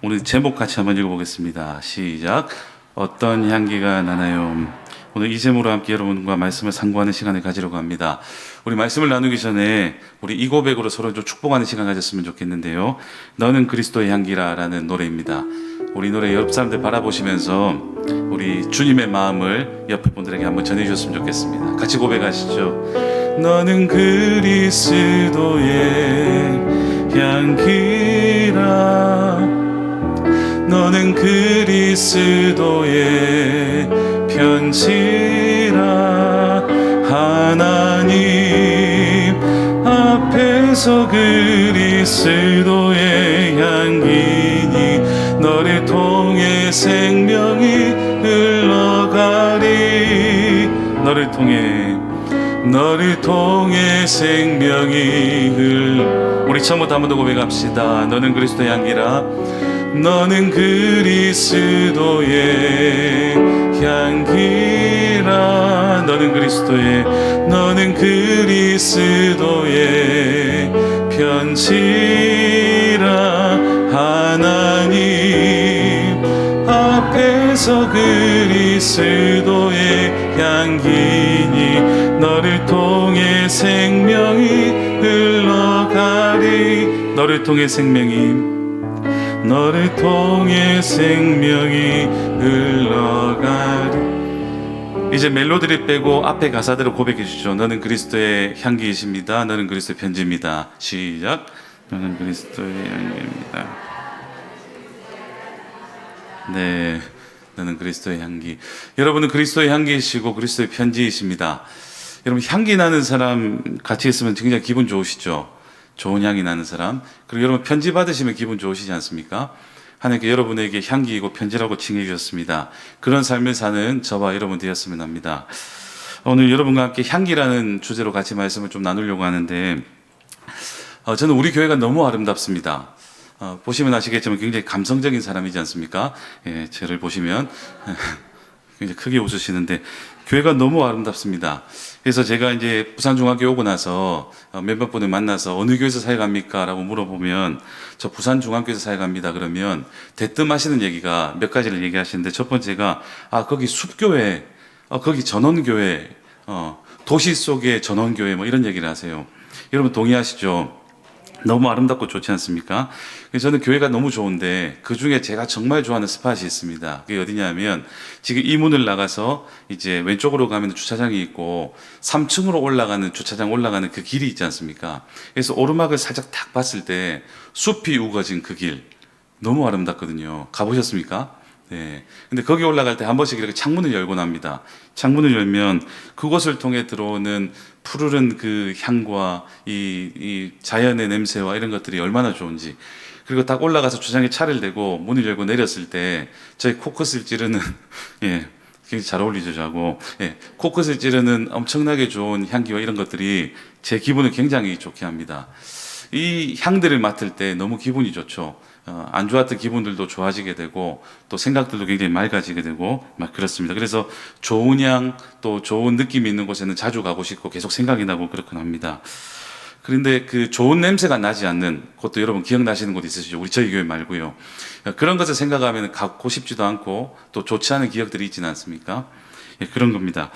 오늘 제목 같이 한번 읽어보겠습니다. 시작. 어떤 향기가 나나요? 오늘 이 제목으로 함께 여러분과 말씀을 상고하는 시간을 가지려고 합니다. 우리 말씀을 나누기 전에 우리 이 고백으로 서로 좀 축복하는 시간 가졌으면 좋겠는데요. 너는 그리스도의 향기라 라는 노래입니다. 우리 노래 옆 사람들 바라보시면서 우리 주님의 마음을 옆에 분들에게 한번 전해주셨으면 좋겠습니다. 같이 고백하시죠. 너는 그리스도의 향기라, 너는 그리스도의 편지라, 하나님 앞에서 그리스도의 향기니 너를 통해 생명이 흘러가리. 너를 통해 생명이 우리 처음부터 한 번 더 고백합시다. 너는 그리스도의 향기라, 너는 그리스도의 향기라, 너는 그리스도의 편지라, 하나님 앞에서 그리스도의 향기니 너를 통해 생명이 흘러가리. 너를 통해 생명이 흘러가리. 이제 멜로디를 빼고 앞에 가사대로 고백해 주시죠. 너는 그리스도의 향기이십니다. 너는 그리스도의 편지입니다. 시작. 너는 그리스도의 향기입니다. 네, 너는 그리스도의 향기. 여러분은 그리스도의 향기이시고 그리스도의 편지이십니다. 여러분, 향기 나는 사람 같이 있으면 굉장히 기분 좋으시죠? 좋은 향이 나는 사람. 그리고 여러분 편지 받으시면 기분 좋으시지 않습니까? 하나님께 여러분에게 향기이고 편지라고 칭해 주셨습니다. 그런 삶을 사는 저와 여러분 되었으면 합니다. 오늘 여러분과 함께 향기라는 주제로 같이 말씀을 좀 나누려고 하는데, 저는 우리 교회가 너무 아름답습니다. 보시면 아시겠지만 굉장히 감성적인 사람이지 않습니까? 예, 저를 보시면 굉장히 크게 웃으시는데 교회가 너무 아름답습니다. 그래서 제가 이제 부산중학교 오고 나서 몇몇 분을 만나서 어느 교회에서 사역합니까? 라고 물어보면 저 부산중학교에서 사역합니다. 그러면 대뜸 하시는 얘기가 몇 가지를 얘기하시는데, 첫 번째가 거기 숲교회, 거기 전원교회, 도시 속의 전원교회 뭐 이런 얘기를 하세요. 여러분 동의하시죠? 너무 아름답고 좋지 않습니까? 그래서 저는 교회가 너무 좋은데 그 중에 제가 정말 좋아하는 스팟이 있습니다. 그게 어디냐면 지금 이 문을 나가서 이제 왼쪽으로 가면 주차장이 있고 3층으로 올라가는 주차장 올라가는 그 길이 있지 않습니까? 그래서 오르막을 살짝 딱 봤을 때 숲이 우거진 그 길 너무 아름답거든요. 가보셨습니까? 네. 근데 거기 올라갈 때 한 번씩 이렇게 창문을 열곤 합니다. 창문을 열면 그곳을 통해 들어오는 푸르른 그 향과 이 자연의 냄새와 이런 것들이 얼마나 좋은지. 그리고 딱 올라가서 주차장에 차를 대고 문을 열고 내렸을 때 저희 코끝을 찌르는 예, 굉장히 잘 어울리죠, 저하고. 예, 코끝을 찌르는 엄청나게 좋은 향기와 이런 것들이 제 기분을 굉장히 좋게 합니다. 이 향들을 맡을 때 너무 기분이 좋죠. 안 좋았던 기분들도 좋아지게 되고 또 생각들도 굉장히 맑아지게 되고 막 그렇습니다. 그래서 좋은 향, 또 좋은 느낌이 있는 곳에는 자주 가고 싶고 계속 생각이 나고 그렇긴 합니다. 그런데 그 좋은 냄새가 나지 않는 곳도 여러분 기억나시는 곳 있으시죠? 우리 저희 교회 말고요. 그런 것을 생각하면 가고 싶지도 않고 또 좋지 않은 기억들이 있지는 않습니까? 예, 그런 겁니다.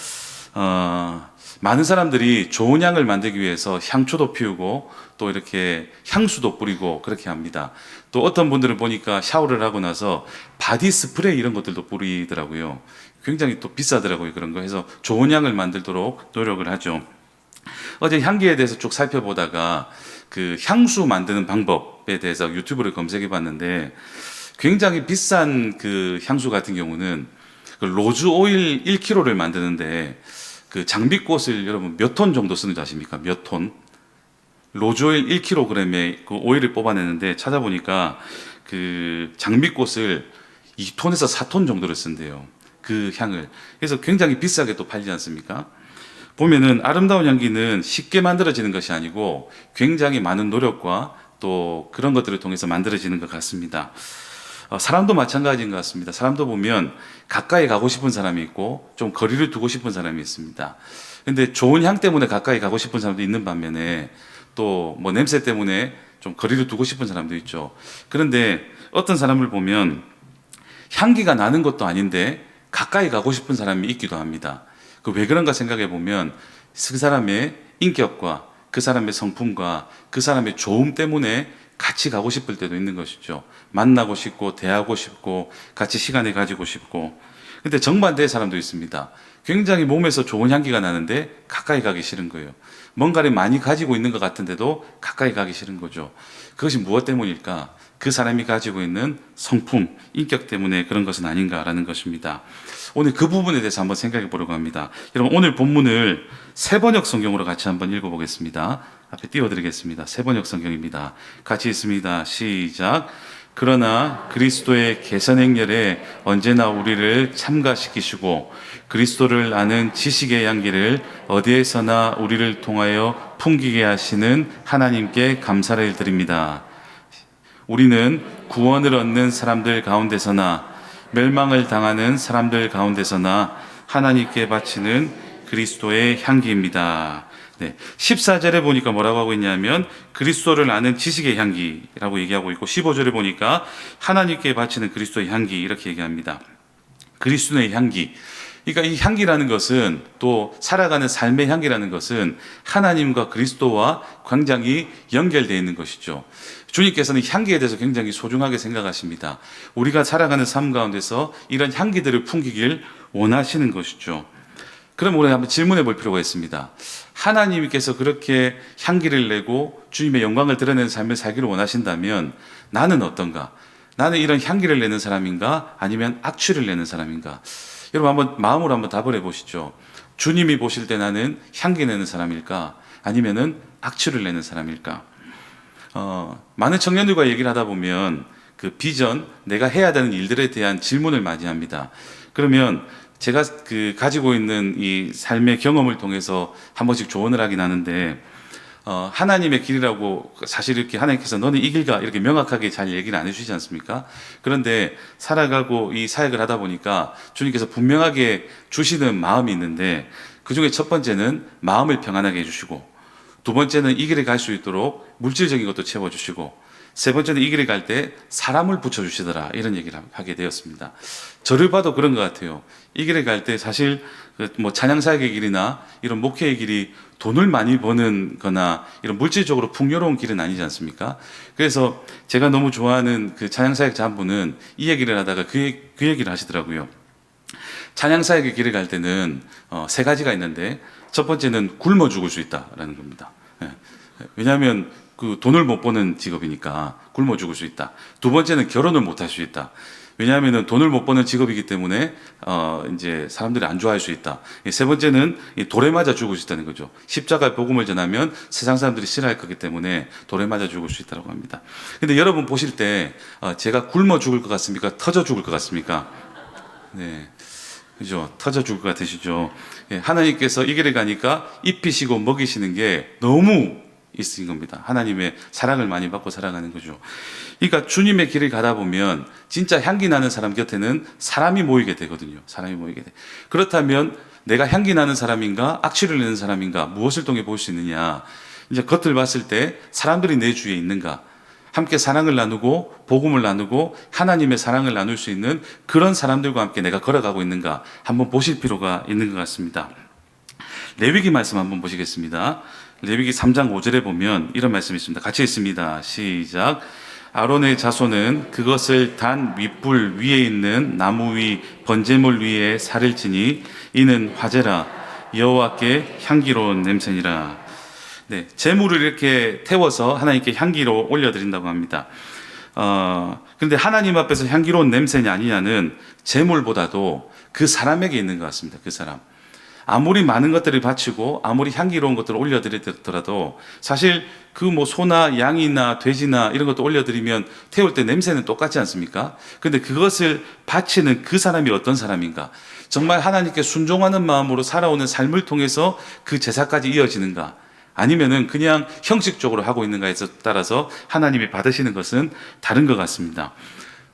많은 사람들이 좋은 향을 만들기 위해서 향초도 피우고 또 이렇게 향수도 뿌리고 그렇게 합니다. 또 어떤 분들은 보니까 샤워를 하고 나서 바디 스프레이 이런 것들도 뿌리더라고요. 굉장히 또 비싸더라고요. 그런 거 해서 좋은 향을 만들도록 노력을 하죠. 어제 향기에 대해서 쭉 살펴보다가 그 향수 만드는 방법에 대해서 유튜브를 검색해 봤는데, 굉장히 비싼 그 향수 같은 경우는 그 로즈 오일 1kg를 만드는데 그 장미꽃을 여러분 몇 톤 정도 쓰는지 아십니까? 몇 톤? 로즈 오일 1kg의 그 오일을 뽑아내는데 찾아보니까 그 장미꽃을 2톤에서 4톤 정도를 쓴대요. 그 향을. 그래서 굉장히 비싸게 또 팔지 않습니까? 보면은 아름다운 향기는 쉽게 만들어지는 것이 아니고 굉장히 많은 노력과 또 그런 것들을 통해서 만들어지는 것 같습니다. 사람도 마찬가지인 것 같습니다. 사람도 보면 가까이 가고 싶은 사람이 있고 좀 거리를 두고 싶은 사람이 있습니다. 근데 좋은 향 때문에 가까이 가고 싶은 사람도 있는 반면에 또 뭐 냄새 때문에 좀 거리를 두고 싶은 사람도 있죠. 그런데 어떤 사람을 보면 향기가 나는 것도 아닌데 가까이 가고 싶은 사람이 있기도 합니다. 그 왜 그런가 생각해 보면 그 사람의 인격과 그 사람의 성품과 그 사람의 좋음 때문에 같이 가고 싶을 때도 있는 것이죠. 만나고 싶고 대하고 싶고 같이 시간을 가지고 싶고. 근데 정반대의 사람도 있습니다. 굉장히 몸에서 좋은 향기가 나는데 가까이 가기 싫은 거예요. 뭔가를 많이 가지고 있는 것 같은데도 가까이 가기 싫은 거죠. 그것이 무엇 때문일까? 그 사람이 가지고 있는 성품, 인격 때문에 그런 것은 아닌가라는 것입니다. 오늘 그 부분에 대해서 한번 생각해 보려고 합니다. 여러분, 오늘 본문을 세번역 성경으로 같이 한번 읽어보겠습니다. 앞에 띄워드리겠습니다. 세번역 성경입니다. 같이 있습니다. 시작. 그러나 그리스도의 개선 행렬에 언제나 우리를 참가시키시고 그리스도를 아는 지식의 향기를 어디에서나 우리를 통하여 풍기게 하시는 하나님께 감사를 드립니다. 우리는 구원을 얻는 사람들 가운데서나 멸망을 당하는 사람들 가운데서나 하나님께 바치는 그리스도의 향기입니다. 네, 14절에 보니까 뭐라고 하고 있냐면 그리스도를 아는 지식의 향기라고 얘기하고 있고 15절에 보니까 하나님께 바치는 그리스도의 향기 이렇게 얘기합니다. 그리스도의 향기. 그러니까 이 향기라는 것은 또 살아가는 삶의 향기라는 것은 하나님과 그리스도와 굉장히 연결되어 있는 것이죠. 주님께서는 향기에 대해서 굉장히 소중하게 생각하십니다. 우리가 살아가는 삶 가운데서 이런 향기들을 풍기길 원하시는 것이죠. 그럼 우리 한번 질문해 볼 필요가 있습니다. 하나님께서 그렇게 향기를 내고 주님의 영광을 드러내는 삶을 살기를 원하신다면 나는 어떤가? 나는 이런 향기를 내는 사람인가? 아니면 악취를 내는 사람인가? 여러분 한번 마음으로 한번 답을 해보시죠. 주님이 보실 때 나는 향기 내는 사람일까? 아니면은 악취를 내는 사람일까? 많은 청년들과 얘기를 하다 보면 그 비전, 내가 해야 되는 일들에 대한 질문을 많이 합니다. 그러면 제가 가지고 있는 이 삶의 경험을 통해서 한 번씩 조언을 하긴 하는데, 하나님의 길이라고 사실 이렇게 하나님께서 너는 이 길가 이렇게 명확하게 잘 얘기를 안 해주시지 않습니까? 그런데 살아가고 이 사역을 하다 보니까 주님께서 분명하게 주시는 마음이 있는데 그 중에 첫 번째는 마음을 평안하게 해주시고 두 번째는 이 길에 갈 수 있도록 물질적인 것도 채워주시고 세 번째는 이 길에 갈 때 사람을 붙여주시더라 이런 얘기를 하게 되었습니다. 저를 봐도 그런 것 같아요. 이 길에 갈 때 사실 뭐 찬양사역의 길이나 이런 목회의 길이 돈을 많이 버는 거나 이런 물질적으로 풍요로운 길은 아니지 않습니까? 그래서 제가 너무 좋아하는 그 찬양사역자 한 분은 이 얘기를 하다가 그 얘기를 하시더라고요. 찬양사역의 길에 갈 때는 세 가지가 있는데 첫 번째는 굶어 죽을 수 있다라는 겁니다. 왜냐하면 그 돈을 못 버는 직업이니까 굶어 죽을 수 있다. 두 번째는 결혼을 못 할 수 있다. 왜냐하면 돈을 못 버는 직업이기 때문에 이제 사람들이 안 좋아할 수 있다. 세 번째는 돌에 맞아 죽을 수 있다는 거죠. 십자가의 복음을 전하면 세상 사람들이 싫어할 거기 때문에 돌에 맞아 죽을 수 있다고 합니다. 근데 여러분 보실 때 제가 굶어 죽을 것 같습니까? 터져 죽을 것 같습니까? 네. 그죠? 터져 죽을 것 같으시죠? 예, 하나님께서 이 길을 가니까 입히시고 먹이시는 게 너무 있으신 겁니다. 하나님의 사랑을 많이 받고 살아가는 거죠. 그러니까 주님의 길을 가다 보면 진짜 향기 나는 사람 곁에는 사람이 모이게 되거든요. 사람이 모이게 돼. 그렇다면 내가 향기 나는 사람인가 악취를 내는 사람인가 무엇을 통해 볼 수 있느냐? 이제 겉을 봤을 때 사람들이 내 주위에 있는가? 함께 사랑을 나누고 복음을 나누고 하나님의 사랑을 나눌 수 있는 그런 사람들과 함께 내가 걸어가고 있는가 한번 보실 필요가 있는 것 같습니다. 레위기 말씀 한번 보시겠습니다. 레위기 3장 5절에 보면 이런 말씀이 있습니다. 같이 있습니다. 시작. 아론의 자손은 그것을 단 윗불 위에 있는 나무 위 번제물 위에 살을 지니 이는 화제라 여호와께 향기로운 냄새니라. 네, 제물을 이렇게 태워서 하나님께 향기로 올려드린다고 합니다. 그런데 하나님 앞에서 향기로운 냄새냐 아니냐는 제물보다도 그 사람에게 있는 것 같습니다. 그 사람. 아무리 많은 것들을 바치고 아무리 향기로운 것들을 올려드리더라도 사실 그 뭐 소나 양이나 돼지나 이런 것도 올려드리면 태울 때 냄새는 똑같지 않습니까? 근데 그것을 바치는 그 사람이 어떤 사람인가? 정말 하나님께 순종하는 마음으로 살아오는 삶을 통해서 그 제사까지 이어지는가? 아니면은 그냥 형식적으로 하고 있는가에 따라서 하나님이 받으시는 것은 다른 것 같습니다.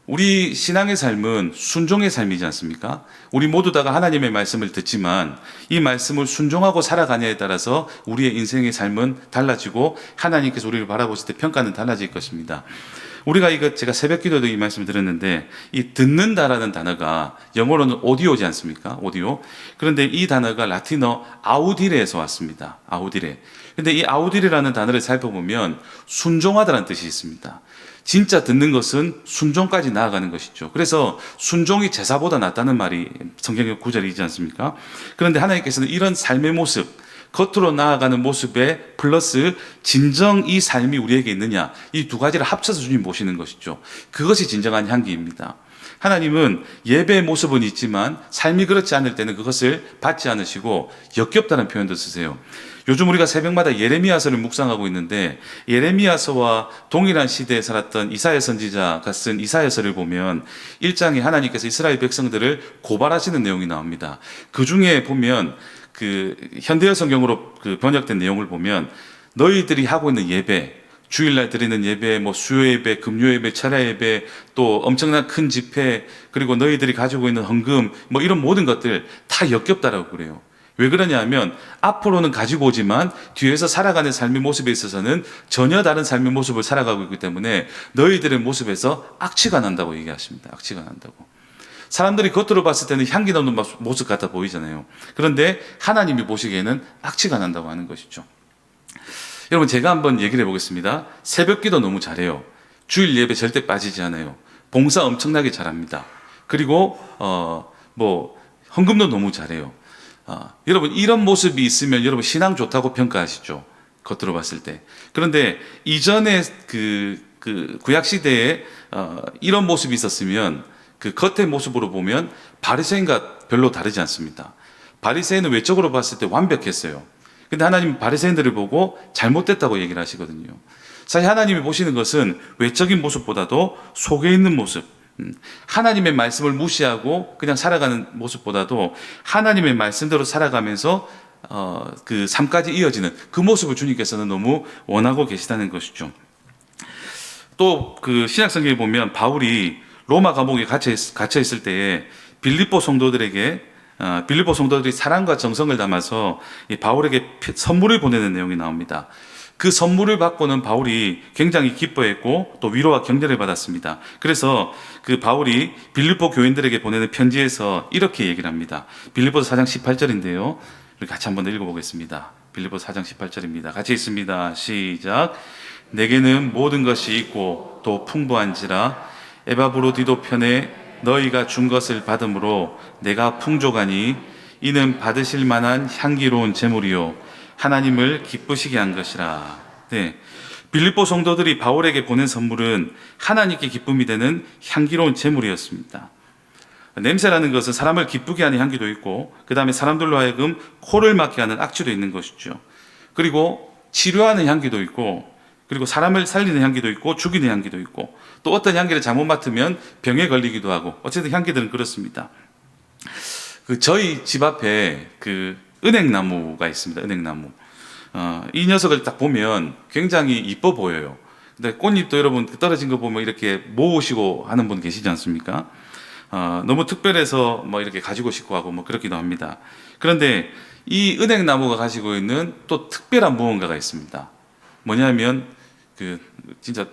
우리 신앙의 삶은 순종의 삶이지 않습니까? 우리 모두 다가 하나님의 말씀을 듣지만 이 말씀을 순종하고 살아가냐에 따라서 우리의 인생의 삶은 달라지고 하나님께서 우리를 바라보실 때 평가는 달라질 것입니다. 우리가 이거 제가 새벽 기도도 이 말씀을 드렸는데 이 듣는다라는 단어가 영어로는 오디오지 않습니까? 오디오. 그런데 이 단어가 라틴어 아우디레에서 왔습니다. 아우디레. 근데 이 아우디레라는 단어를 살펴보면 순종하다라는 뜻이 있습니다. 진짜 듣는 것은 순종까지 나아가는 것이죠. 그래서 순종이 제사보다 낫다는 말이 성경의 구절이지 않습니까? 그런데 하나님께서는 이런 삶의 모습, 겉으로 나아가는 모습에 플러스 진정 이 삶이 우리에게 있느냐, 이 두 가지를 합쳐서 주님 보시는 것이죠. 그것이 진정한 향기입니다. 하나님은 예배의 모습은 있지만 삶이 그렇지 않을 때는 그것을 받지 않으시고 역겹다는 표현도 쓰세요. 요즘 우리가 새벽마다 예레미야서를 묵상하고 있는데 예레미야서와 동일한 시대에 살았던 이사야 선지자가 쓴 이사야서를 보면 1장에 하나님께서 이스라엘 백성들을 고발하시는 내용이 나옵니다. 그 중에 보면 그 현대어 성경으로 그 번역된 내용을 보면 너희들이 하고 있는 예배, 주일날 드리는 예배, 뭐 수요 예배, 금요 예배, 철야 예배, 또 엄청난 큰 집회, 그리고 너희들이 가지고 있는 헌금, 뭐 이런 모든 것들 다 역겹다라고 그래요. 왜 그러냐면 앞으로는 가지고 오지만 뒤에서 살아가는 삶의 모습에 있어서는 전혀 다른 삶의 모습을 살아가고 있기 때문에 너희들의 모습에서 악취가 난다고 얘기하십니다. 악취가 난다고. 사람들이 겉으로 봤을 때는 향기 나는 모습 같아 보이잖아요. 그런데 하나님이 보시기에는 악취가 난다고 하는 것이죠. 여러분, 제가 한번 얘기를 해보겠습니다. 새벽 기도 너무 잘해요. 주일 예배 절대 빠지지 않아요. 봉사 엄청나게 잘합니다. 그리고 헌금도 너무 잘해요. 여러분, 이런 모습이 있으면 여러분 신앙 좋다고 평가하시죠. 겉으로 봤을 때. 그런데 이전에 그 구약 시대에 이런 모습이 있었으면 그 겉의 모습으로 보면 바리새인과 별로 다르지 않습니다. 바리새인은 외적으로 봤을 때 완벽했어요. 근데 하나님 바리새인들을 보고 잘못됐다고 얘기를 하시거든요. 사실 하나님이 보시는 것은 외적인 모습보다도 속에 있는 모습, 하나님의 말씀을 무시하고 그냥 살아가는 모습보다도 하나님의 말씀대로 살아가면서 그 삶까지 이어지는 그 모습을 주님께서는 너무 원하고 계시다는 것이죠. 또 그 신약 성경에 보면 바울이 로마 감옥에 갇혀 있을 때에 빌립보 성도들이 사랑과 정성을 담아서 이 바울에게 선물을 보내는 내용이 나옵니다. 그 선물을 받고는 바울이 굉장히 기뻐했고 또 위로와 격려를 받았습니다. 그래서 그 바울이 빌립보 교인들에게 보내는 편지에서 이렇게 얘기를 합니다. 빌립보서 4장 18절인데요. 우리 같이 한번 읽어보겠습니다. 빌립보서 4장 18절입니다. 같이 읽습니다. 시작. 내게는 모든 것이 있고 또 풍부한지라 에바브로디도 편에 너희가 준 것을 받음으로 내가 풍족하니 이는 받으실 만한 향기로운 제물이요 하나님을 기쁘시게 한 것이라. 네, 빌립보 성도들이 바울에게 보낸 선물은 하나님께 기쁨이 되는 향기로운 제물이었습니다. 냄새라는 것은 사람을 기쁘게 하는 향기도 있고 그 다음에 사람들로 하여금 코를 막게 하는 악취도 있는 것이죠. 그리고 치료하는 향기도 있고 그리고 사람을 살리는 향기도 있고 죽이는 향기도 있고 또 어떤 향기를 잘못 맡으면 병에 걸리기도 하고 어쨌든 향기들은 그렇습니다. 저희 집 앞에 은행나무가 있습니다. 은행나무. 이 녀석을 딱 보면 굉장히 이뻐 보여요. 근데 꽃잎도 여러분 떨어진 거 보면 이렇게 모으시고 하는 분 계시지 않습니까? 너무 특별해서 뭐 이렇게 가지고 싶고 하고 뭐 그렇기도 합니다. 그런데 이 은행나무가 가지고 있는 또 특별한 무언가가 있습니다. 뭐냐면 진짜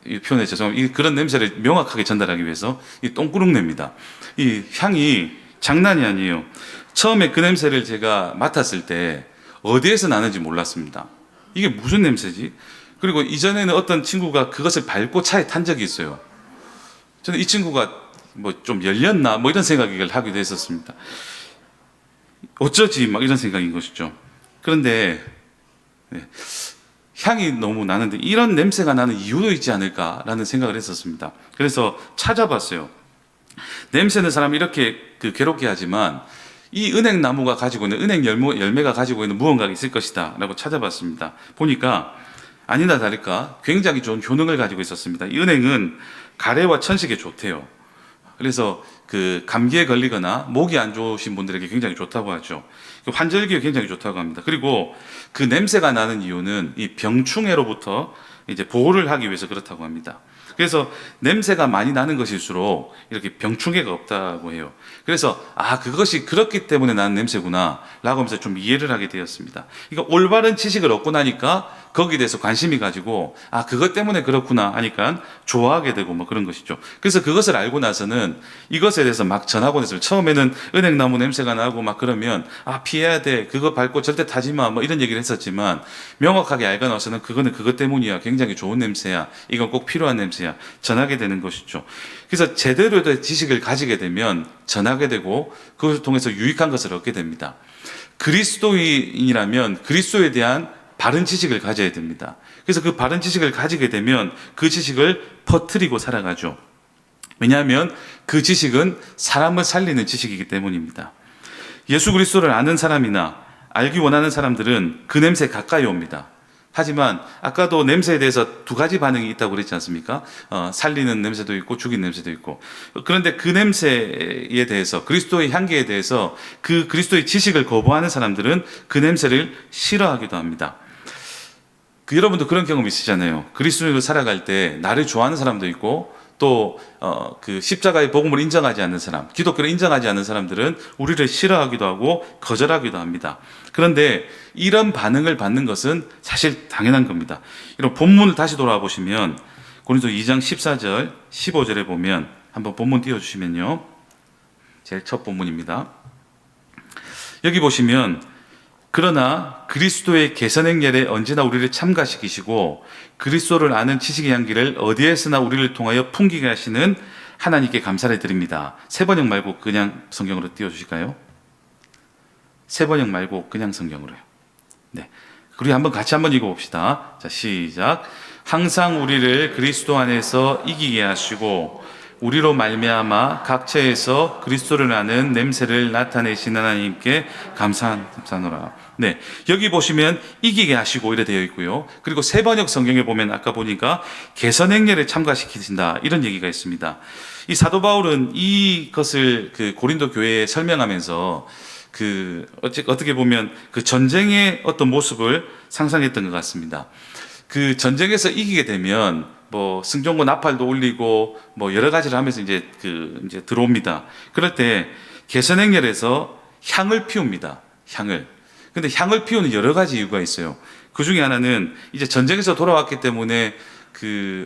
이 표현에 죄송합니다. 그런 냄새를 명확하게 전달하기 위해서 이 똥구릉내입니다. 이 향이 장난이 아니에요. 처음에 그 냄새를 제가 맡았을 때 어디에서 나는지 몰랐습니다. 이게 무슨 냄새지? 그리고 이전에는 어떤 친구가 그것을 밟고 차에 탄 적이 있어요. 저는 이 친구가 뭐 좀 열렸나 뭐 이런 생각을 하기도 했었습니다. 어쩌지 막 이런 생각인 것이죠. 그런데 향이 너무 나는데 이런 냄새가 나는 이유도 있지 않을까라는 생각을 했었습니다. 그래서 찾아봤어요. 냄새는 사람을 이렇게 괴롭게 하지만 이 은행나무가 가지고 있는 은행 열매가 가지고 있는 무언가가 있을 것이다 라고 찾아봤습니다. 보니까 아니나 다를까 굉장히 좋은 효능을 가지고 있었습니다. 이 은행은 가래와 천식에 좋대요. 그래서 감기에 걸리거나 목이 안 좋으신 분들에게 굉장히 좋다고 하죠. 환절기에 굉장히 좋다고 합니다. 그리고 그 냄새가 나는 이유는 이 병충해로부터 이제 보호를 하기 위해서 그렇다고 합니다. 그래서 냄새가 많이 나는 것일수록 이렇게 병충해가 없다고 해요. 그래서 그것이 그렇기 때문에 나는 냄새구나 라고 하면서 좀 이해를 하게 되었습니다. 그러니까 올바른 지식을 얻고 나니까 거기에 대해서 관심이 가지고 그것 때문에 그렇구나 하니까 좋아하게 되고 뭐 그런 것이죠. 그래서 그것을 알고 나서는 이것에 대해서 막 전하곤 했어요. 처음에는 은행나무 냄새가 나고 막 그러면 피해야 돼, 그거 밟고 절대 타지 마, 뭐 이런 얘기를 했었지만 명확하게 알고 나서는 그거는 그것 때문이야, 굉장히 좋은 냄새야, 이건 꼭 필요한 냄새야, 전하게 되는 것이죠. 그래서 제대로 된 지식을 가지게 되면 전하게 되고 그것을 통해서 유익한 것을 얻게 됩니다. 그리스도인이라면 그리스도에 대한 바른 지식을 가져야 됩니다. 그래서 그 바른 지식을 가지게 되면 그 지식을 퍼뜨리고 살아가죠. 왜냐하면 그 지식은 사람을 살리는 지식이기 때문입니다. 예수 그리스도를 아는 사람이나 알기 원하는 사람들은 그 냄새에 가까이 옵니다. 하지만 아까도 냄새에 대해서 두 가지 반응이 있다고 그랬지 않습니까? 살리는 냄새도 있고 죽이는 냄새도 있고. 그런데 그 냄새에 대해서, 그리스도의 향기에 대해서 그 그리스도의 지식을 거부하는 사람들은 그 냄새를 싫어하기도 합니다. 여러분도 그런 경험 있으시잖아요. 그리스도인으로 살아갈 때 나를 좋아하는 사람도 있고 또 그 십자가의 복음을 인정하지 않는 사람, 기독교를 인정하지 않는 사람들은 우리를 싫어하기도 하고 거절하기도 합니다. 그런데 이런 반응을 받는 것은 사실 당연한 겁니다. 이런 본문을 다시 돌아와 보시면 고린도 2장 14절 15절에 보면 한번 본문 띄워주시면요, 제일 첫 본문입니다. 여기 보시면 그러나 그리스도의 개선행렬에 언제나 우리를 참가시키시고 그리스도를 아는 지식의 향기를 어디에서나 우리를 통하여 풍기게 하시는 하나님께 감사를 드립니다. 세 번역 말고 그냥 성경으로 띄워주실까요? 세 번역 말고 그냥 성경으로요. 네, 우리 같이 한번 읽어봅시다. 자, 시작. 항상 우리를 그리스도 안에서 이기게 하시고 우리로 말미암아 각처에서 그리스도를 아는 냄새를 나타내신 하나님께 감사하노라. 네, 여기 보시면 이기게 하시고 이래 되어 있고요. 그리고 세 번역 성경에 보면 아까 보니까 개선행렬에 참가시키신다, 이런 얘기가 있습니다. 이 사도 바울은 이것을 그 고린도 교회에 설명하면서 어떻게 보면 그 전쟁의 어떤 모습을 상상했던 것 같습니다. 그 전쟁에서 이기게 되면 뭐 승전고 나팔도 울리고 뭐 여러 가지를 하면서 이제 들어옵니다. 그럴 때 개선행렬에서 향을 피웁니다. 근데 향을 피우는 여러 가지 이유가 있어요. 그 중에 하나는 이제 전쟁에서 돌아왔기 때문에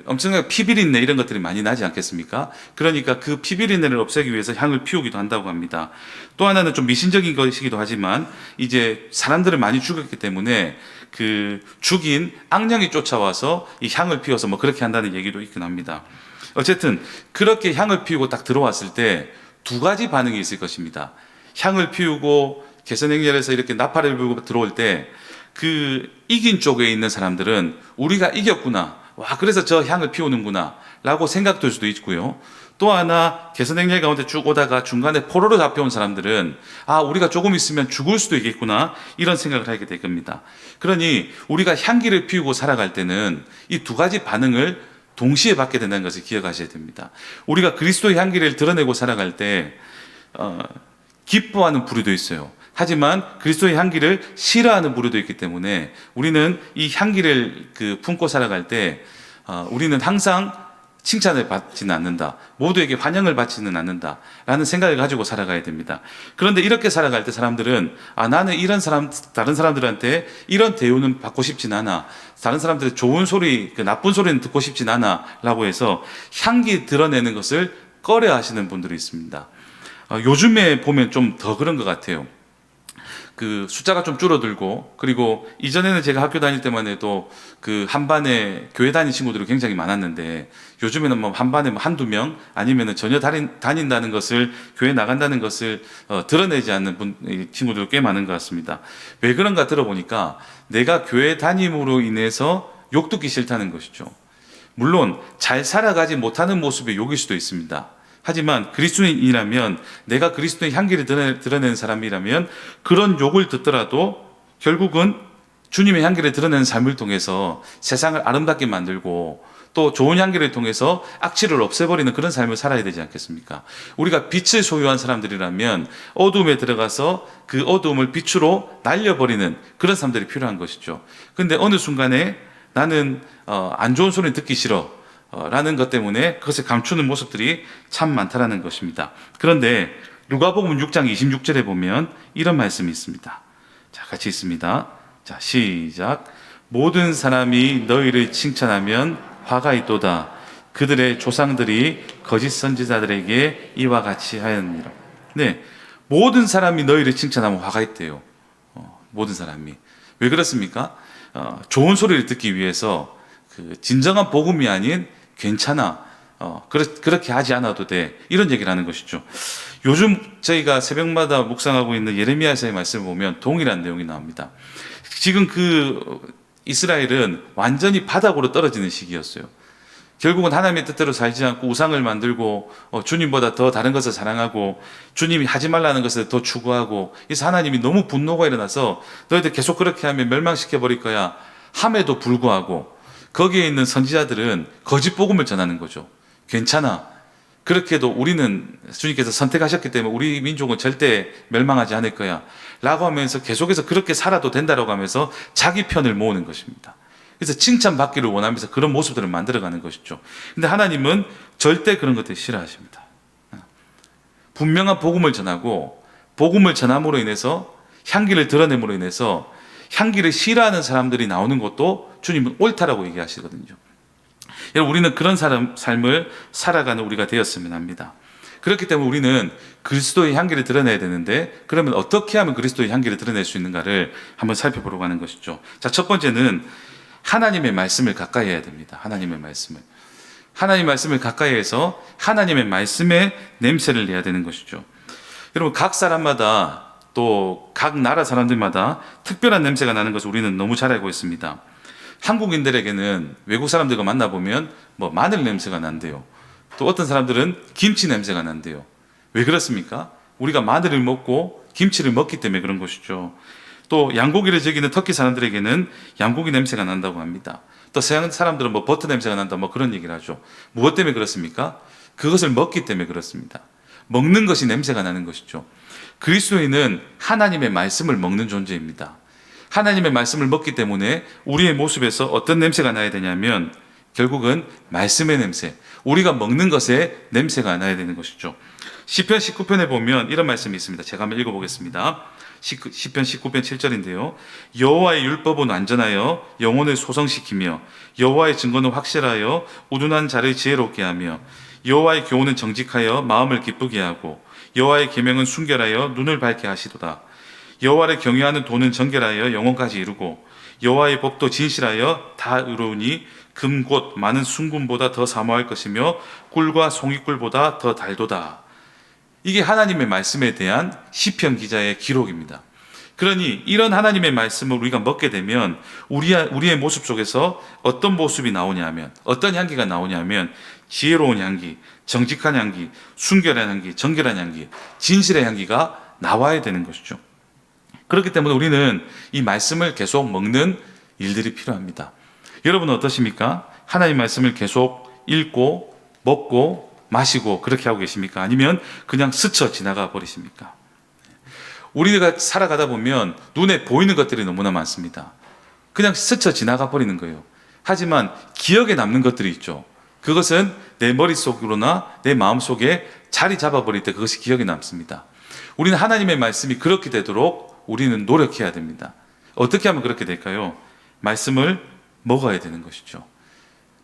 엄청나게 피비린내 이런 것들이 많이 나지 않겠습니까? 그러니까 그 피비린내를 없애기 위해서 향을 피우기도 한다고 합니다. 또 하나는 좀 미신적인 것이기도 하지만 이제 사람들을 많이 죽였기 때문에 죽인 악령이 쫓아와서 이 향을 피워서 뭐 그렇게 한다는 얘기도 있긴 합니다. 어쨌든 그렇게 향을 피우고 딱 들어왔을 때 두 가지 반응이 있을 것입니다. 향을 피우고 개선행렬에서 이렇게 나팔을 불고 들어올 때 이긴 쪽에 있는 사람들은 우리가 이겼구나, 그래서 저 향을 피우는구나 라고 생각될 수도 있고요. 또 하나 개선행렬 가운데 쭉 오다가 중간에 포로로 잡혀온 사람들은 우리가 조금 있으면 죽을 수도 있겠구나, 이런 생각을 하게 될 겁니다. 그러니 우리가 향기를 피우고 살아갈 때는 이 두 가지 반응을 동시에 받게 된다는 것을 기억하셔야 됩니다. 우리가 그리스도의 향기를 드러내고 살아갈 때 기뻐하는 부류도 있어요. 하지만 그리스도의 향기를 싫어하는 부류도 있기 때문에 우리는 이 향기를 품고 살아갈 때 우리는 항상 칭찬을 받지는 않는다, 모두에게 환영을 받지는 않는다 라는 생각을 가지고 살아가야 됩니다. 그런데 이렇게 살아갈 때 사람들은 나는 다른 사람들한테 이런 대우는 받고 싶진 않아, 다른 사람들의 좋은 소리, 나쁜 소리는 듣고 싶진 않아 라고 해서 향기 드러내는 것을 꺼려 하시는 분들이 있습니다. 요즘에 보면 좀 더 그런 것 같아요. 숫자가 좀 줄어들고, 그리고 이전에는 제가 학교 다닐 때만 해도 한 반에 교회 다니는 친구들이 굉장히 많았는데 요즘에는 뭐 한 반에 한두 명 아니면은 전혀 다닌다는 것을, 교회 나간다는 것을 드러내지 않는 친구들 꽤 많은 것 같습니다. 왜 그런가 들어보니까 내가 교회 다님으로 인해서 욕 듣기 싫다는 것이죠. 물론 잘 살아가지 못하는 모습의 욕일 수도 있습니다. 하지만 그리스도인이라면, 내가 그리스도의 향기를 드러내는 사람이라면 그런 욕을 듣더라도 결국은 주님의 향기를 드러내는 삶을 통해서 세상을 아름답게 만들고 또 좋은 향기를 통해서 악취를 없애버리는 그런 삶을 살아야 되지 않겠습니까? 우리가 빛을 소유한 사람들이라면 어두움에 들어가서 그 어두움을 빛으로 날려버리는 그런 사람들이 필요한 것이죠. 근데 어느 순간에 나는 안 좋은 소리는 듣기 싫어 라는 것 때문에 그것을 감추는 모습들이 참 많다라는 것입니다. 그런데 누가복음 6장 26절에 보면 이런 말씀이 있습니다. 자, 같이 있습니다. 자, 시작. 모든 사람이 너희를 칭찬하면 화가 있도다. 그들의 조상들이 거짓 선지자들에게 이와 같이 하였느니라. 네, 모든 사람이 너희를 칭찬하면 화가 있대요. 모든 사람이. 왜 그렇습니까? 좋은 소리를 듣기 위해서 그 진정한 복음이 아닌 괜찮아. 그렇게 하지 않아도 돼. 이런 얘기를 하는 것이죠. 요즘 저희가 새벽마다 묵상하고 있는 예레미야서의 말씀을 보면 동일한 내용이 나옵니다. 지금 그 이스라엘은 완전히 바닥으로 떨어지는 시기였어요. 결국은 하나님의 뜻대로 살지 않고 우상을 만들고 주님보다 더 다른 것을 사랑하고 주님이 하지 말라는 것을 더 추구하고, 그래서 하나님이 너무 분노가 일어나서 너희들 계속 그렇게 하면 멸망시켜 버릴 거야 함에도 불구하고 거기에 있는 선지자들은 거짓 복음을 전하는 거죠. 괜찮아, 그렇게 해도 우리는 주님께서 선택하셨기 때문에 우리 민족은 절대 멸망하지 않을 거야 라고 하면서 계속해서 그렇게 살아도 된다라고 하면서 자기 편을 모으는 것입니다. 그래서 칭찬받기를 원하면서 그런 모습들을 만들어가는 것이죠. 근데 하나님은 절대 그런 것들을 싫어하십니다. 분명한 복음을 전하고 복음을 전함으로 인해서 향기를 드러냄으로 인해서 향기를 싫어하는 사람들이 나오는 것도 주님은 옳다라고 얘기하시거든요. 여러분, 우리는 그런 삶을 살아가는 우리가 되었으면 합니다. 그렇기 때문에 우리는 그리스도의 향기를 드러내야 되는데, 그러면 어떻게 하면 그리스도의 향기를 드러낼 수 있는가를 한번 살펴보려고 하는 것이죠. 자, 첫 번째는 하나님의 말씀을 가까이 해야 됩니다. 하나님의 말씀을 가까이 해서 하나님의 말씀의 냄새를 내야 되는 것이죠. 여러분, 각 사람마다 또 각 나라 사람들마다 특별한 냄새가 나는 것을 우리는 너무 잘 알고 있습니다. 한국인들에게는 외국 사람들과 만나보면 뭐 마늘 냄새가 난대요. 또 어떤 사람들은 김치 냄새가 난대요. 왜 그렇습니까? 우리가 마늘을 먹고 김치를 먹기 때문에 그런 것이죠. 또 양고기를 즐기는 터키 사람들에게는 양고기 냄새가 난다고 합니다. 또 서양 사람들은 뭐 버터 냄새가 난다 뭐 그런 얘기를 하죠. 무엇 때문에 그렇습니까? 그것을 먹기 때문에 그렇습니다. 먹는 것이 냄새가 나는 것이죠. 그리스도인은 하나님의 말씀을 먹는 존재입니다. 하나님의 말씀을 먹기 때문에 우리의 모습에서 어떤 냄새가 나야 되냐면 결국은 말씀의 냄새, 우리가 먹는 것에 냄새가 나야 되는 것이죠. 시편 19편에 보면 이런 말씀이 있습니다. 제가 한번 읽어보겠습니다. 시편 19편 7절인데요. 여호와의 율법은 완전하여 영혼을 소성시키며 여호와의 증거는 확실하여 우둔한 자를 지혜롭게 하며 여호와의 교훈은 정직하여 마음을 기쁘게 하고 여호와의 계명은 순결하여 눈을 밝게 하시도다. 여호와를 경외하는 도는 정결하여 영혼까지 이루고 여호와의 법도 진실하여 다 의로우니 금 곧 많은 순금보다 더 사모할 것이며 꿀과 송이꿀보다 더 달도다. 이게 하나님의 말씀에 대한 시편 기자의 기록입니다. 그러니 이런 하나님의 말씀을 우리가 먹게 되면 우리의 모습 속에서 어떤 모습이 나오냐면, 어떤 향기가 나오냐면 지혜로운 향기, 정직한 향기, 순결한 향기, 정결한 향기, 진실의 향기가 나와야 되는 것이죠. 그렇기 때문에 우리는 이 말씀을 계속 먹는 일들이 필요합니다. 여러분은 어떠십니까? 하나님 말씀을 계속 읽고 먹고 마시고 그렇게 하고 계십니까? 아니면 그냥 스쳐 지나가 버리십니까? 우리가 살아가다 보면 눈에 보이는 것들이 너무나 많습니다. 그냥 스쳐 지나가 버리는 거예요. 하지만 기억에 남는 것들이 있죠. 그것은 내 머릿속으로나 내 마음속에 자리 잡아버릴 때 그것이 기억에 남습니다. 우리는 하나님의 말씀이 그렇게 되도록 우리는 노력해야 됩니다. 어떻게 하면 그렇게 될까요? 말씀을 먹어야 되는 것이죠.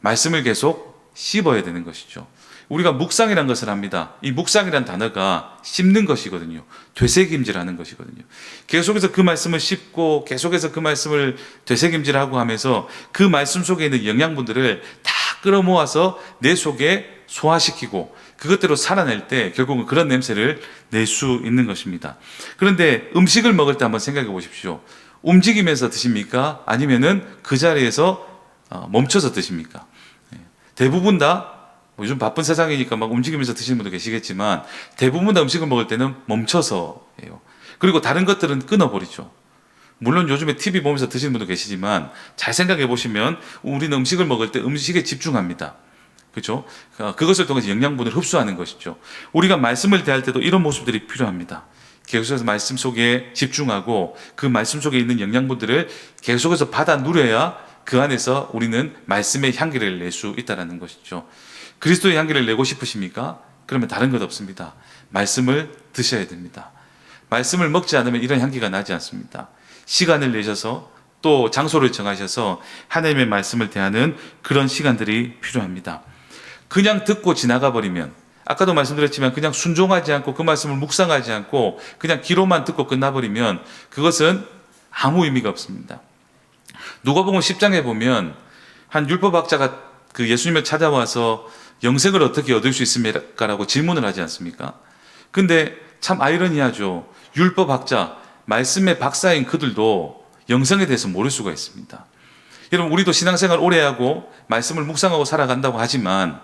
말씀을 계속 씹어야 되는 것이죠. 우리가 묵상이라는 것을 합니다. 이 묵상이라는 단어가 씹는 것이거든요. 되새김질하는 것이거든요. 계속해서 그 말씀을 씹고 계속해서 그 말씀을 되새김질하고 하면서 그 말씀 속에 있는 영양분들을 다 끌어모아서 내 속에 소화시키고 그것대로 살아낼 때 결국은 그런 냄새를 낼 수 있는 것입니다. 그런데 음식을 먹을 때 한번 생각해 보십시오. 움직이면서 드십니까? 아니면은 그 자리에서 멈춰서 드십니까? 대부분 다 요즘 바쁜 세상이니까 막 움직이면서 드시는 분도 계시겠지만 대부분 다 음식을 먹을 때는 멈춰서 해요. 그리고 다른 것들은 끊어버리죠. 물론 요즘에 TV 보면서 드시는 분도 계시지만 잘 생각해 보시면 우리는 음식을 먹을 때 음식에 집중합니다. 그렇죠? 그것을 통해서 영양분을 흡수하는 것이죠. 우리가 말씀을 대할 때도 이런 모습들이 필요합니다. 계속해서 말씀 속에 집중하고 그 말씀 속에 있는 영양분들을 계속해서 받아 누려야 그 안에서 우리는 말씀의 향기를 낼 수 있다는 것이죠. 그리스도의 향기를 내고 싶으십니까? 그러면 다른 것 없습니다. 말씀을 드셔야 됩니다. 말씀을 먹지 않으면 이런 향기가 나지 않습니다. 시간을 내셔서 또 장소를 정하셔서 하나님의 말씀을 대하는 그런 시간들이 필요합니다. 그냥 듣고 지나가 버리면, 아까도 말씀드렸지만 그냥 순종하지 않고 그 말씀을 묵상하지 않고 그냥 귀로만 듣고 끝나버리면 그것은 아무 의미가 없습니다. 누가복음 10장에 보면 한 율법학자가 그 예수님을 찾아와서 영생을 어떻게 얻을 수 있습니까라고 질문을 하지 않습니까? 근데 참 아이러니하죠. 율법학자, 말씀의 박사인 그들도 영생에 대해서 모를 수가 있습니다. 여러분, 우리도 신앙생활 오래 하고 말씀을 묵상하고 살아간다고 하지만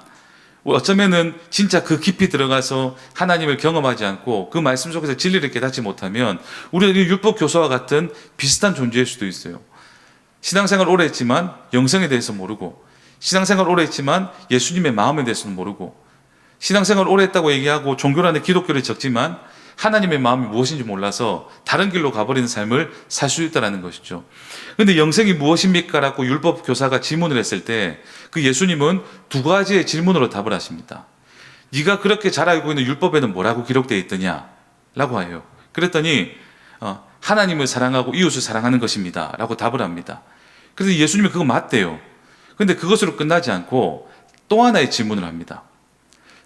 어쩌면은 진짜 그 깊이 들어가서 하나님을 경험하지 않고 그 말씀 속에서 진리를 깨닫지 못하면 우리는 율법 교사와 같은 비슷한 존재일 수도 있어요. 신앙생활 오래 했지만 영생에 대해서 모르고, 신앙생활 오래 했지만 예수님의 마음에 대해서는 모르고, 신앙생활 오래 했다고 얘기하고 종교란에 기독교를 적지만 하나님의 마음이 무엇인지 몰라서 다른 길로 가버리는 삶을 살 수 있다는 것이죠. 그런데 영생이 무엇입니까? 라고 율법 교사가 질문을 했을 때 그 예수님은 두 가지의 질문으로 답을 하십니다. 네가 그렇게 잘 알고 있는 율법에는 뭐라고 기록되어 있더냐? 라고 해요. 그랬더니 하나님을 사랑하고 이웃을 사랑하는 것입니다. 라고 답을 합니다. 그래서 예수님이 그거 맞대요. 그런데 그것으로 끝나지 않고 또 하나의 질문을 합니다.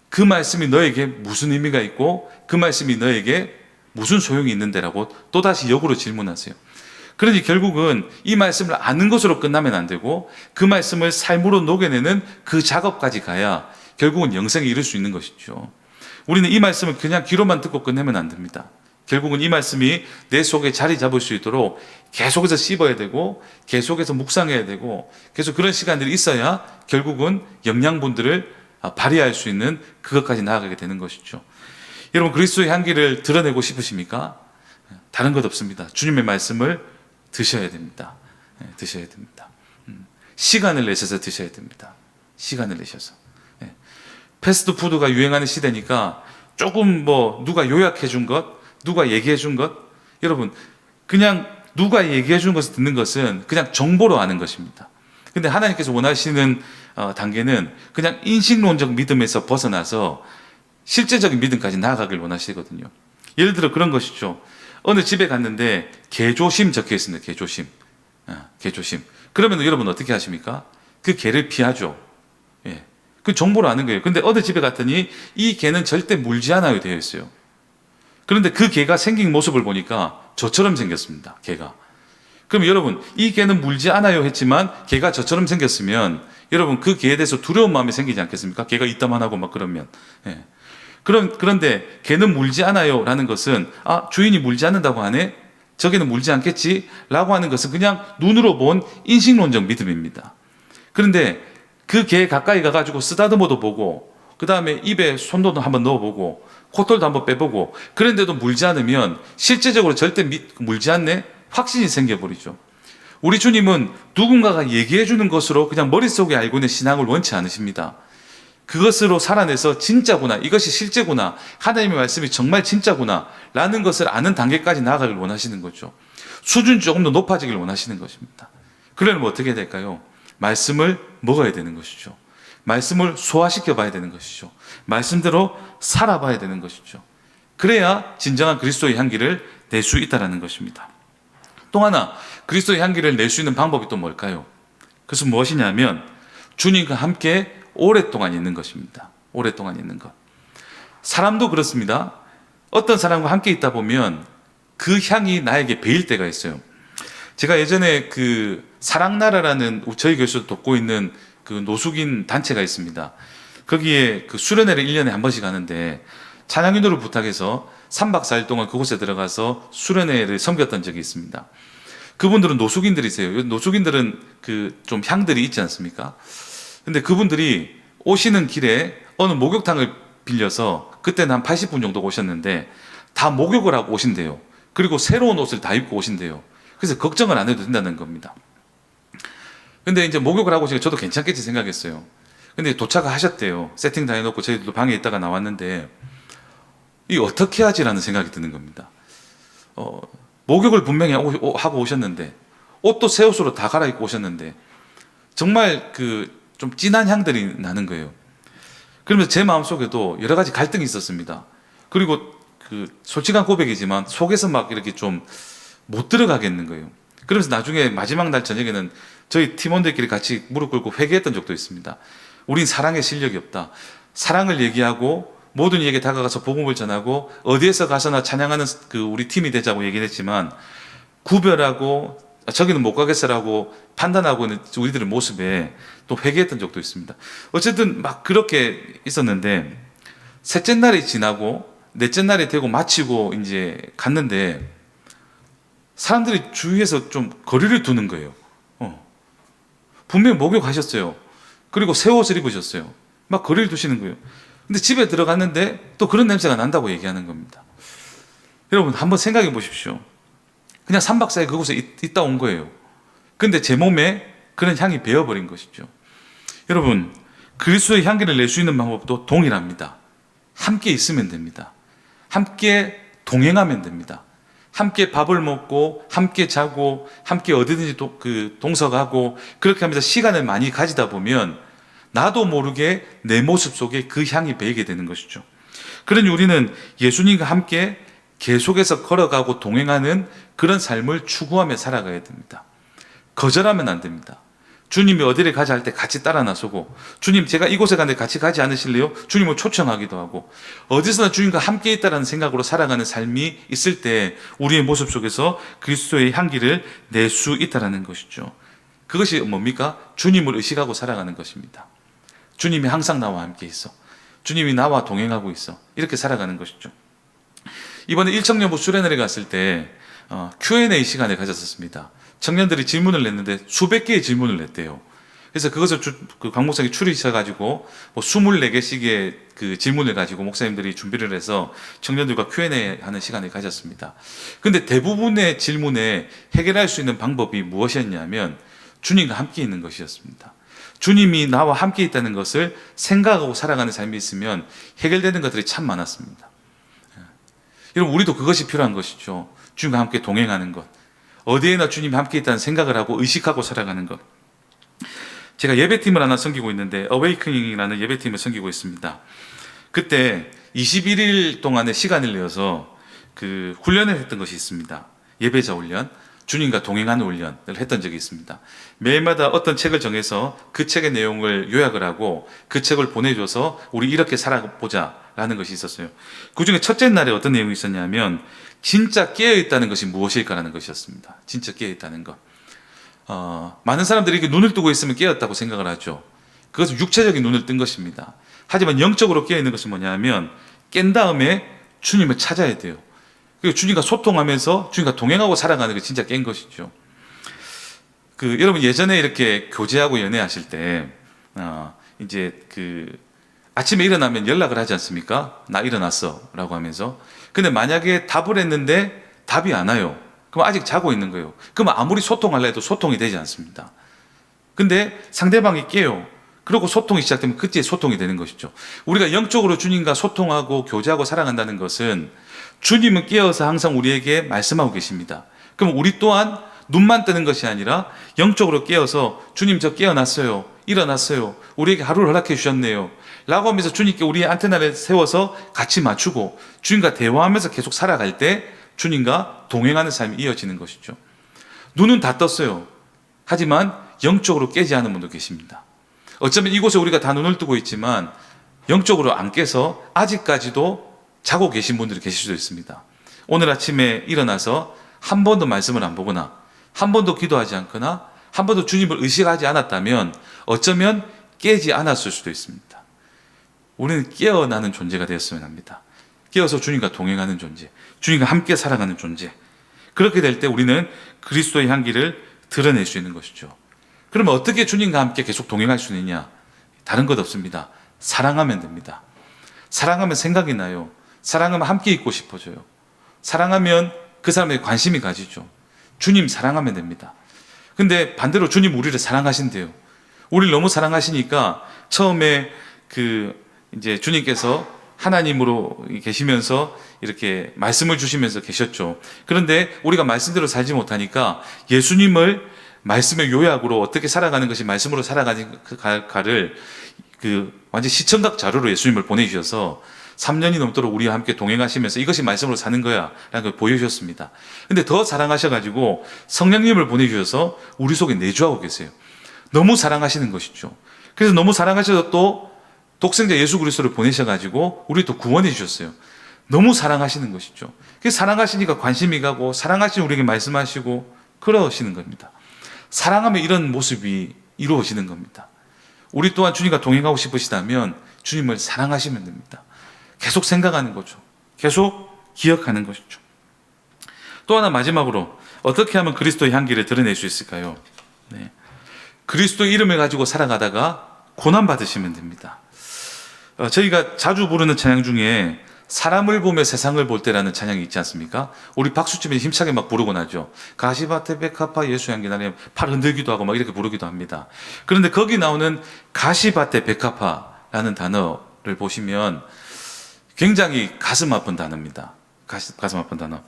그 말씀이 너에게 무슨 의미가 있고 그 말씀이 너에게 무슨 소용이 있는데라고 또다시 역으로 질문하세요. 그러니 결국은 이 말씀을 아는 것으로 끝나면 안 되고 그 말씀을 삶으로 녹여내는 그 작업까지 가야 결국은 영생에 이를 수 있는 것이죠. 우리는 이 말씀을 그냥 귀로만 듣고 끝내면 안 됩니다. 결국은 이 말씀이 내 속에 자리 잡을 수 있도록 계속해서 씹어야 되고 계속해서 묵상해야 되고 계속 그런 시간들이 있어야 결국은 영양분들을 발휘할 수 있는 그것까지 나아가게 되는 것이죠. 여러분, 그리스도의 향기를 드러내고 싶으십니까? 다른 것 없습니다. 주님의 말씀을 드셔야 됩니다. 드셔야 됩니다. 시간을 내셔서 드셔야 됩니다. 시간을 내셔서. 패스트푸드가 유행하는 시대니까 조금 누가 요약해 준 것, 누가 얘기해 준 것, 여러분, 그냥 누가 얘기해 준 것을 듣는 것은 그냥 정보로 아는 것입니다. 근데 하나님께서 원하시는 단계는 그냥 인식론적 믿음에서 벗어나서 실제적인 믿음까지 나아가길 원하시거든요. 예를 들어 그런 것이죠. 어느 집에 갔는데 개조심 적혀 있습니다. 개조심. 개조심. 그러면 여러분 어떻게 하십니까? 그 개를 피하죠. 예. 그 정보를 아는 거예요. 근데 어느 집에 갔더니 이 개는 절대 물지 않아요 되어 있어요. 그런데 그 개가 생긴 모습을 보니까 저처럼 생겼습니다. 개가. 그럼 여러분, 이 개는 물지 않아요 했지만 개가 저처럼 생겼으면 여러분 그 개에 대해서 두려운 마음이 생기지 않겠습니까? 개가 이따만하고 막 그러면. 예. 그런데 개는 물지 않아요 라는 것은 주인이 물지 않는다고 하네? 저기는 물지 않겠지? 라고 하는 것은 그냥 눈으로 본 인식론적 믿음입니다. 그런데 그 개 가까이 가가지고 쓰다듬어도 보고 그 다음에 입에 손도 한번 넣어보고 콧돌도 한번 빼보고 그런데도 물지 않으면 실제적으로 절대 물지 않네? 확신이 생겨버리죠. 우리 주님은 누군가가 얘기해 주는 것으로 그냥 머릿속에 알고 있는 신앙을 원치 않으십니다. 그것으로 살아내서 진짜구나, 이것이 실제구나, 하나님의 말씀이 정말 진짜구나 라는 것을 아는 단계까지 나아가길 원하시는 거죠. 수준이 조금 더 높아지길 원하시는 것입니다. 그러려면 어떻게 해야 될까요? 말씀을 먹어야 되는 것이죠. 말씀을 소화시켜 봐야 되는 것이죠. 말씀대로 살아봐야 되는 것이죠. 그래야 진정한 그리스도의 향기를 낼 수 있다는 것입니다. 또 하나, 그리스도의 향기를 낼 수 있는 방법이 또 뭘까요? 그것은 무엇이냐면 주님과 함께 오랫동안 있는 것입니다. 오랫동안 있는 것. 사람도 그렇습니다. 어떤 사람과 함께 있다 보면 그 향이 나에게 배일 때가 있어요. 제가 예전에 그 사랑나라라는 저희 교회에서 돕고 있는 그 노숙인 단체가 있습니다. 거기에 그 수련회를 1년에 한 번씩 하는데 찬양인도를 부탁해서 3박 4일 동안 그곳에 들어가서 수련회를 섬겼던 적이 있습니다. 그분들은 노숙인들이세요. 노숙인들은 그 좀 향들이 있지 않습니까? 근데 그분들이 오시는 길에 어느 목욕탕을 빌려서 그때는 한 80분 정도 오셨는데 다 목욕을 하고 오신대요. 그리고 새로운 옷을 다 입고 오신대요. 그래서 걱정을 안 해도 된다는 겁니다. 근데 이제 목욕을 하고 오시니까 저도 괜찮겠지 생각했어요. 근데 도착을 하셨대요. 세팅 다 해놓고 저희도 방에 있다가 나왔는데 이 어떻게 하지라는 생각이 드는 겁니다. 목욕을 분명히 하고 오셨는데 옷도 새 옷으로 다 갈아입고 오셨는데 정말 그 좀 진한 향들이 나는 거예요. 그러면서 제 마음속에도 여러 가지 갈등이 있었습니다. 그리고 그 솔직한 고백이지만 속에서 막 이렇게 좀 못 들어가겠는 거예요. 그러면서 나중에 마지막 날 저녁에는 저희 팀원들끼리 같이 무릎 꿇고 회개했던 적도 있습니다. 우린 사랑의 실력이 없다. 사랑을 얘기하고 모든 이에게 다가가서 복음을 전하고 어디에서 가서나 찬양하는 그 우리 팀이 되자고 얘기를 했지만, 구별하고 저기는 못 가겠어라고 판단하고 있는 우리들의 모습에 또 회개했던 적도 있습니다. 어쨌든 막 그렇게 있었는데, 셋째 날이 지나고 넷째 날이 되고 마치고 이제 갔는데 사람들이 주위에서 좀 거리를 두는 거예요. 분명히 목욕하셨어요. 그리고 새 옷을 입으셨어요. 막 거리를 두시는 거예요. 근데 집에 들어갔는데 또 그런 냄새가 난다고 얘기하는 겁니다. 여러분 한번 생각해 보십시오. 그냥 3박 4일 그곳에 있다 온 거예요. 근데 제 몸에 그런 향이 배어버린 것이죠. 여러분, 그리스도의 향기를 낼 수 있는 방법도 동일합니다. 함께 있으면 됩니다. 함께 동행하면 됩니다. 함께 밥을 먹고 함께 자고 함께 어디든지 동석하고 그렇게 하면서 시간을 많이 가지다 보면 나도 모르게 내 모습 속에 그 향이 배이게 되는 것이죠. 그러니 우리는 예수님과 함께 계속해서 걸어가고 동행하는 그런 삶을 추구하며 살아가야 됩니다. 거절하면 안 됩니다. 주님이 어디를 가자 할 때 같이 따라 나서고, 주님 제가 이곳에 가는데 같이 가지 않으실래요? 주님을 초청하기도 하고, 어디서나 주님과 함께 있다는 생각으로 살아가는 삶이 있을 때 우리의 모습 속에서 그리스도의 향기를 낼 수 있다는 것이죠. 그것이 뭡니까? 주님을 의식하고 살아가는 것입니다. 주님이 항상 나와 함께 있어. 주님이 나와 동행하고 있어. 이렇게 살아가는 것이죠. 이번에 일청년부 수련회를 갔을 때 Q&A 시간을 가졌었습니다. 청년들이 질문을 냈는데 수백 개의 질문을 냈대요. 그래서 그것을 강 목사님이 추리하셔가지고 24개씩의 그 질문을 가지고 목사님들이 준비를 해서 청년들과 Q&A 하는 시간을 가졌습니다. 근데 대부분의 질문에 해결할 수 있는 방법이 무엇이었냐면 주님과 함께 있는 것이었습니다. 주님이 나와 함께 있다는 것을 생각하고 살아가는 삶이 있으면 해결되는 것들이 참 많았습니다. 여러분, 우리도 그것이 필요한 것이죠. 주님과 함께 동행하는 것. 어디에나 주님이 함께 있다는 생각을 하고 의식하고 살아가는 것. 제가 예배팀을 하나 섬기고 있는데 어웨이크닝이라는 예배팀을 섬기고 있습니다. 그때 21일 동안의 시간을 내어서 그 훈련을 했던 것이 있습니다. 예배자 훈련, 주님과 동행하는 훈련을 했던 적이 있습니다. 매일마다 어떤 책을 정해서 그 책의 내용을 요약을 하고 그 책을 보내줘서 우리 이렇게 살아보자 라는 것이 있었어요. 그 중에 첫째 날에 어떤 내용이 있었냐면 진짜 깨어있다는 것이 무엇일까라는 것이었습니다. 진짜 깨어있다는 것. 많은 사람들이 이렇게 눈을 뜨고 있으면 깨었다고 생각을 하죠. 그것은 육체적인 눈을 뜬 것입니다. 하지만 영적으로 깨어있는 것은 뭐냐면 깬 다음에 주님을 찾아야 돼요. 그리고 주님과 소통하면서 주님과 동행하고 살아가는 게 진짜 깬 것이죠. 여러분 예전에 이렇게 교제하고 연애하실 때 이제 아침에 일어나면 연락을 하지 않습니까? 나 일어났어 라고 하면서. 근데 만약에 답을 했는데 답이 안 와요. 그럼 아직 자고 있는 거예요. 그럼 아무리 소통하려 해도 소통이 되지 않습니다. 근데 상대방이 깨요. 그리고 소통이 시작되면 그때 소통이 되는 것이죠. 우리가 영적으로 주님과 소통하고 교제하고 살아간다는 것은 주님은 깨어서 항상 우리에게 말씀하고 계십니다. 그럼 우리 또한 눈만 뜨는 것이 아니라 영적으로 깨어서 주님 저 깨어났어요. 일어났어요. 우리에게 하루를 허락해 주셨네요. 라고 하면서 주님께 우리의 안테나를 세워서 같이 맞추고 주님과 대화하면서 계속 살아갈 때 주님과 동행하는 삶이 이어지는 것이죠. 눈은 다 떴어요. 하지만 영적으로 깨지 않은 분도 계십니다. 어쩌면 이곳에 우리가 다 눈을 뜨고 있지만 영적으로 안 깨서 아직까지도 자고 계신 분들이 계실 수도 있습니다. 오늘 아침에 일어나서 한 번도 말씀을 안 보거나 한 번도 기도하지 않거나 한 번도 주님을 의식하지 않았다면 어쩌면 깨지 않았을 수도 있습니다. 우리는 깨어나는 존재가 되었으면 합니다. 깨어서 주님과 동행하는 존재, 주님과 함께 살아가는 존재. 그렇게 될 때 우리는 그리스도의 향기를 드러낼 수 있는 것이죠. 그러면 어떻게 주님과 함께 계속 동행할 수 있느냐? 다른 것 없습니다. 사랑하면 됩니다. 사랑하면 생각이 나요. 사랑하면 함께 있고 싶어져요. 사랑하면 그 사람에게 관심이 가지죠. 주님 사랑하면 됩니다. 근데 반대로 주님 우리를 사랑하신대요. 우리를 너무 사랑하시니까 처음에 이제 주님께서 하나님으로 계시면서 이렇게 말씀을 주시면서 계셨죠. 그런데 우리가 말씀대로 살지 못하니까 예수님을 말씀의 요약으로 어떻게 살아가는 것이 말씀으로 살아가는가를 완전 시청각 자료로 예수님을 보내주셔서 3년이 넘도록 우리와 함께 동행하시면서 이것이 말씀으로 사는 거야 라는 걸 보여주셨습니다. 근데 더 사랑하셔가지고 성령님을 보내주셔서 우리 속에 내주하고 계세요. 너무 사랑하시는 것이죠. 그래서 너무 사랑하셔서 또 독생자 예수 그리스도를 보내셔가지고 우리 또 구원해 주셨어요. 너무 사랑하시는 것이죠. 그래서 사랑하시니까 관심이 가고 사랑하시니 우리에게 말씀하시고 그러시는 겁니다. 사랑하면 이런 모습이 이루어지는 겁니다. 우리 또한 주님과 동행하고 싶으시다면 주님을 사랑하시면 됩니다. 계속 생각하는 거죠. 계속 기억하는 것이죠. 또 하나 마지막으로 어떻게 하면 그리스도의 향기를 드러낼 수 있을까요? 네. 그리스도 이름을 가지고 살아가다가 고난 받으시면 됩니다. 저희가 자주 부르는 찬양 중에 사람을 보며 세상을 볼 때라는 찬양이 있지 않습니까? 우리 박수치면 힘차게 막 부르고 나죠. 가시밭에 백합화 예수 향기 나면 팔 흔들기도 하고 막 이렇게 부르기도 합니다. 그런데 거기 나오는 가시밭에 백합화라는 단어를 보시면 굉장히 가슴 아픈 단어입니다. 가슴 아픈 단어.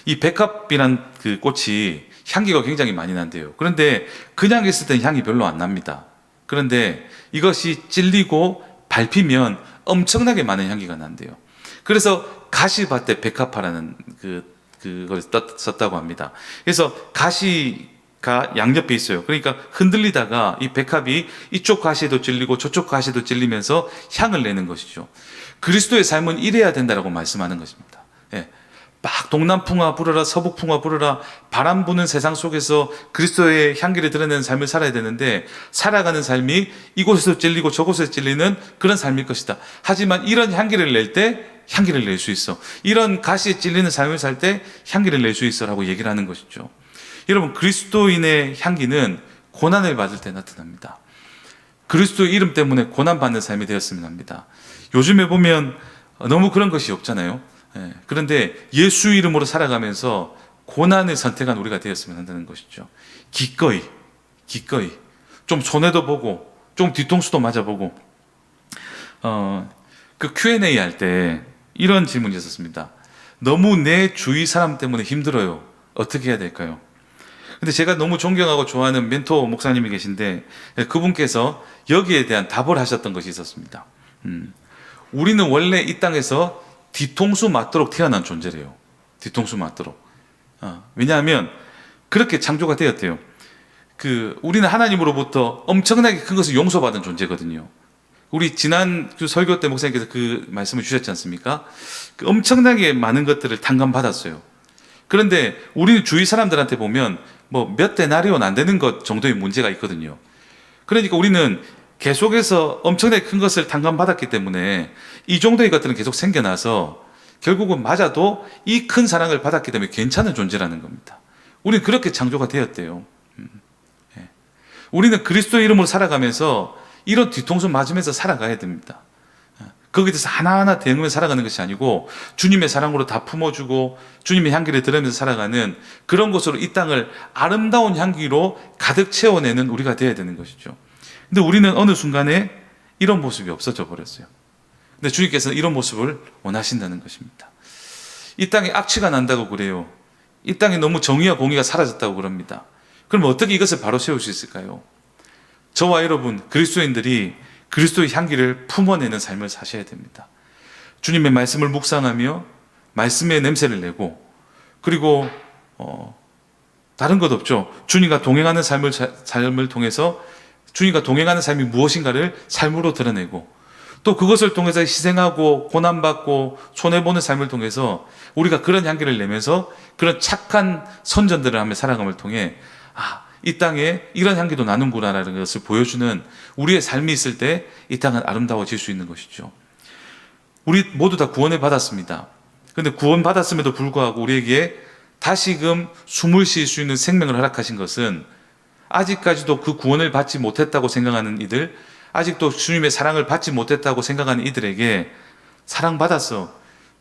이 백합이란 그 꽃이 향기가 굉장히 많이 난대요. 그런데 그냥 있을 땐 향이 별로 안 납니다. 그런데 이것이 찔리고 밟히면 엄청나게 많은 향기가 난대요. 그래서 가시밭에 백합화라는 그걸 썼다고 합니다. 그래서 가시가 양옆에 있어요. 그러니까 흔들리다가 이 백합이 이쪽 가시에도 찔리고 저쪽 가시에도 찔리면서 향을 내는 것이죠. 그리스도의 삶은 이래야 된다라고 말씀하는 것입니다. 예. 막 동남풍아 불어라 서북풍아 불어라 바람 부는 세상 속에서 그리스도의 향기를 드러내는 삶을 살아야 되는데 살아가는 삶이 이곳에서 찔리고 저곳에서 찔리는 그런 삶일 것이다. 하지만 이런 향기를 낼 때 향기를 낼 수 있어. 이런 가시에 찔리는 삶을 살 때 향기를 낼 수 있어라고 얘기를 하는 것이죠. 여러분 그리스도인의 향기는 고난을 받을 때 나타납니다. 그리스도의 이름 때문에 고난받는 삶이 되었으면 합니다. 요즘에 보면 너무 그런 것이 없잖아요. 그런데 예수 이름으로 살아가면서 고난을 선택한 우리가 되었으면 한다는 것이죠. 기꺼이 좀 손해도 보고 좀 뒤통수도 맞아보고 그 Q&A 할 때 이런 질문이 있었습니다. 너무 내 주위 사람 때문에 힘들어요. 어떻게 해야 될까요? 근데 제가 너무 존경하고 좋아하는 멘토 목사님이 계신데 그분께서 여기에 대한 답을 하셨던 것이 있었습니다. 우리는 원래 이 땅에서 뒤통수 맞도록 태어난 존재래요. 뒤통수 맞도록. 왜냐하면 그렇게 창조가 되었대요. 우리는 하나님으로부터 엄청나게 큰 것을 용서받은 존재거든요. 우리 지난 설교 때 목사님께서 그 말씀을 주셨지 않습니까? 엄청나게 많은 것들을 탕감받았어요. 그런데 우리 주위 사람들한테 보면 뭐 몇 데나리온 안 되는 것 정도의 문제가 있거든요. 그러니까 우리는 계속해서 엄청나게 큰 것을 탕감받았기 때문에 이 정도의 것들은 계속 생겨나서 결국은 맞아도 이 큰 사랑을 받았기 때문에 괜찮은 존재라는 겁니다. 우리는 그렇게 창조가 되었대요. 우리는 그리스도의 이름으로 살아가면서 이런 뒤통수 맞으면서 살아가야 됩니다. 거기에 대해서 하나하나 대응하면서 살아가는 것이 아니고 주님의 사랑으로 다 품어주고 주님의 향기를 들으면서 살아가는 그런 것으로 이 땅을 아름다운 향기로 가득 채워내는 우리가 되어야 되는 것이죠. 근데 우리는 어느 순간에 이런 모습이 없어져 버렸어요. 근데 주님께서는 이런 모습을 원하신다는 것입니다. 이 땅에 악취가 난다고 그래요. 이 땅에 너무 정의와 공의가 사라졌다고 그럽니다. 그럼 어떻게 이것을 바로 세울 수 있을까요? 저와 여러분 그리스도인들이 그리스도의 향기를 품어내는 삶을 사셔야 됩니다. 주님의 말씀을 묵상하며 말씀의 냄새를 내고 그리고 다른 것 없죠. 주님과 동행하는 삶을 통해서 주님과 동행하는 삶이 무엇인가를 삶으로 드러내고 또 그것을 통해서 희생하고 고난받고 손해보는 삶을 통해서 우리가 그런 향기를 내면서 그런 착한 선전들을 하며 살아감을 통해 이 땅에 이런 향기도 나는구나라는 것을 보여주는 우리의 삶이 있을 때 이 땅은 아름다워질 수 있는 것이죠. 우리 모두 다 구원을 받았습니다. 그런데 구원 받았음에도 불구하고 우리에게 다시금 숨을 쉴 수 있는 생명을 허락하신 것은 아직까지도 그 구원을 받지 못했다고 생각하는 이들, 아직도 주님의 사랑을 받지 못했다고 생각하는 이들에게 사랑받았어.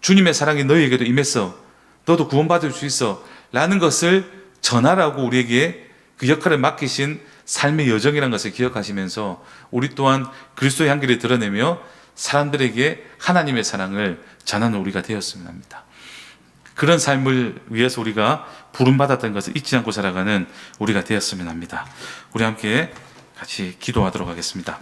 주님의 사랑이 너희에게도 임했어. 너도 구원받을 수 있어. 라는 것을 전하라고 우리에게 그 역할을 맡기신 삶의 여정이라는 것을 기억하시면서 우리 또한 그리스도의 향기를 드러내며 사람들에게 하나님의 사랑을 전하는 우리가 되었으면 합니다. 그런 삶을 위해서 우리가 부름받았던 것을 잊지 않고 살아가는 우리가 되었으면 합니다. 우리 함께 같이 기도하도록 하겠습니다.